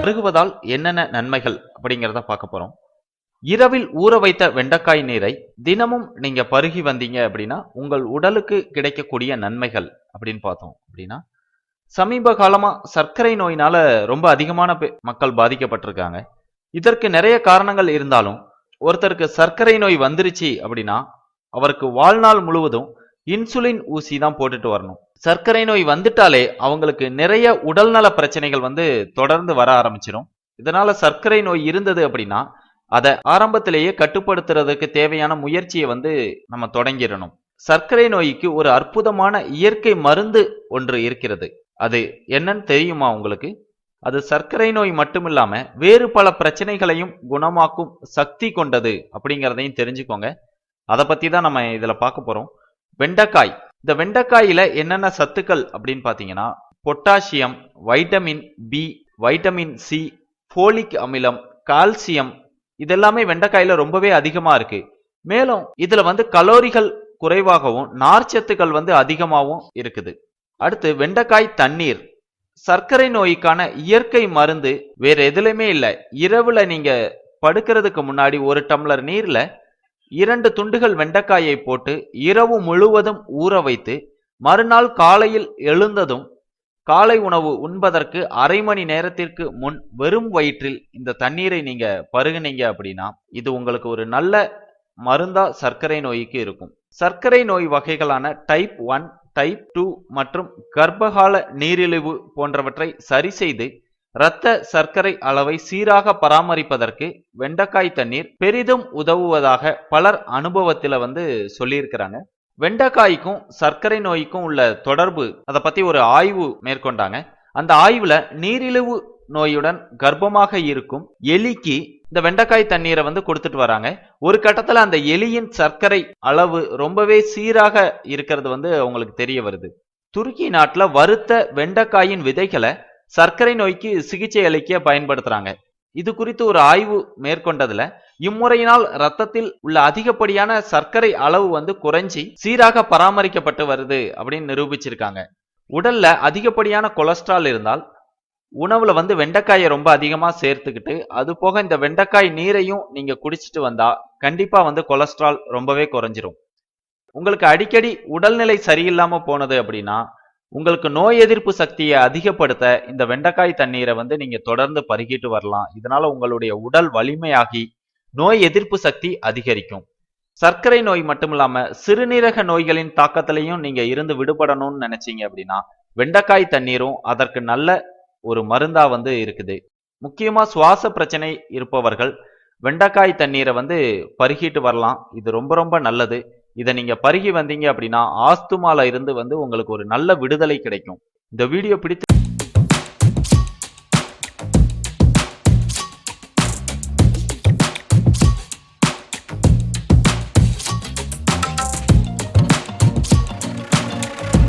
பருகுவதால் என்னென்ன நன்மைகள் அப்படிங்கிறத பார்க்க போறோம். இரவில் ஊற வைத்த வெண்டைக்காய் நீரை தினமும் நீங்க பருகி வந்தீங்க அப்படின்னா, உங்கள் உடலுக்கு கிடைக்கக்கூடிய நன்மைகள் அப்படின்னு பார்த்தோம் அப்படின்னா, சமீப காலமா சர்க்கரை நோயினால ரொம்ப அதிகமான மக்கள் பாதிக்கப்பட்டிருக்காங்க. இதற்கு நிறைய காரணங்கள் இருந்தாலும், ஒருத்தருக்கு சர்க்கரை நோய் வந்துருச்சு அப்படின்னா, அவருக்கு வாழ்நாள் முழுவதும் இன்சுலின் ஊசி தான் போட்டுட்டு வரணும். சர்க்கரை நோய் வந்துட்டாலே அவங்களுக்கு நிறைய உடல்நல பிரச்சனைகள் தொடர்ந்து வர ஆரம்பிச்சிடும். இதனால சர்க்கரை நோய் இருந்தது அப்படின்னா, அதை ஆரம்பத்திலேயே கட்டுப்படுத்துறதுக்கு தேவையான முயற்சியை நம்ம தொடங்கிடணும். சர்க்கரை நோய்க்கு ஒரு அற்புதமான இயற்கை மருந்து ஒன்று இருக்கிறது. அது என்னன்னு தெரியுமா உங்களுக்கு? அது சர்க்கரை நோய் மட்டுமில்லாம வேறு பல பிரச்சனைகளையும் குணமாக்கும் சக்தி கொண்டது அப்படிங்கிறதையும் தெரிஞ்சுக்கோங்க. அதை பத்தி தான் நம்ம இதுல பார்க்க போறோம். வெண்டைக்காய். இந்த வெண்டைக்காயில என்னென்ன சத்துக்கள் அப்படின்னு பார்த்தீங்கன்னா, potassium, vitamin B, vitamin C, folic அமிலம், கால்சியம் இதெல்லாமே வெண்டைக்காயில ரொம்பவே அதிகமா இருக்கு. மேலும் இதுல கலோரிகள் குறைவாகவும் நார்ச்சத்துக்கள் அதிகமாகவும் இருக்குது. அடுத்து வெண்டைக்காய் தண்ணீர். சர்க்கரை நோய்க்கான இயற்கை மருந்து வேற எதுலையுமே இல்லை. இரவுல நீங்க படுக்கிறதுக்கு முன்னாடி ஒரு டம்ளர் நீர்ல 2 துண்டுகள் வெண்டைக்காயை போட்டு இரவு முழுவதும் ஊற வைத்து மறுநாள் காலையில் எழுந்ததும் காலை உணவு உண்பதற்கு அரை மணி நேரத்திற்கு முன் வெறும் வயிற்றில் இந்த தண்ணீரை நீங்க பருகுனீங்க அப்படின்னா, இது உங்களுக்கு ஒரு நல்ல மருந்தா சர்க்கரை நோய்க்கு இருக்கும். சர்க்கரை நோய் வகைகளான டைப் 1, டைப் 2 மற்றும் கர்ப்பகால நீரிழிவு போன்றவற்றை சரி செய்து இரத்த சர்க்கரை அளவை சீராக பராமரிப்பதற்கு வெண்டைக்காய் தண்ணீர் பெரிதும் உதவுவதாக பலர் அனுபவத்தில் சொல்லியிருக்கிறாங்க. வெண்டைக்காய்க்கும் சர்க்கரை நோய்க்கும் உள்ள தொடர்பு அதை பத்தி ஒரு ஆய்வு மேற்கொண்டாங்க. அந்த ஆய்வுல நீரிழிவு நோயுடன் கர்ப்பமாக இருக்கும் எலிக்கு இந்த வெண்டைக்காய் தண்ணீரை கொடுத்துட்டு வராங்க. ஒரு கட்டத்துல அந்த எலியின் சர்க்கரை அளவு ரொம்பவே சீராக இருக்கிறது அவங்களுக்கு தெரிய வருது. துருக்கி நாட்டுல வறுத்த வெண்டைக்காயின் விதைகளை சர்க்கரை நோய்க்கு சிகிச்சை அளிக்க பயன்படுத்துறாங்க. இது குறித்து ஒரு ஆய்வு மேற்கொண்டதுல இம்முறையினால் ரத்தத்தில் உள்ள அதிகப்படியான சர்க்கரை அளவு குறைஞ்சி சீராக பராமரிக்கப்பட்டு வருது அப்படின்னு நிரூபிச்சிருக்காங்க. உடல்ல அதிகப்படியான கொலஸ்ட்ரால் இருந்தால் உணவுல வெண்டைக்காயை ரொம்ப அதிகமா சேர்த்துக்கிட்டு, அது போக இந்த வெண்டைக்காய் நீரையும் நீங்க குடிச்சிட்டு வந்தா கண்டிப்பா கொலஸ்ட்ரால் ரொம்பவே குறைஞ்சிரும். உங்களுக்கு அடிக்கடி உடல்நிலை சரியில்லாம போனது அப்படின்னா, உங்களுக்கு நோய் எதிர்ப்பு சக்தியை அதிகப்படுத்த இந்த வெண்டைக்காய் தண்ணீரை நீங்க தொடர்ந்து பருகிட்டு வரலாம். இதனால உங்களுடைய உடல் வலிமையாகி நோய் எதிர்ப்பு சக்தி அதிகரிக்கும். சர்க்கரை நோய் மட்டும் இல்லாம சிறுநீரக நோய்களின் தாக்கத்திலையும் நீங்க இருந்து விடுபடணும்னு நினைச்சீங்க அப்படின்னா, வெண்டைக்காய் தண்ணீரும் அதற்கு நல்ல ஒரு மருந்தா இருக்குது. முக்கியமா சுவாச பிரச்சனை இருப்பவர்கள் வெண்டைக்காய் தண்ணீரை பருகிட்டு வரலாம். இது ரொம்ப ரொம்ப நல்லது. இதை நீங்க பருகி வந்தீங்க அப்படின்னா ஆஸ்துமால இருந்து உங்களுக்கு ஒரு நல்ல விடுதலை கிடைக்கும். இந்த வீடியோ பிடித்து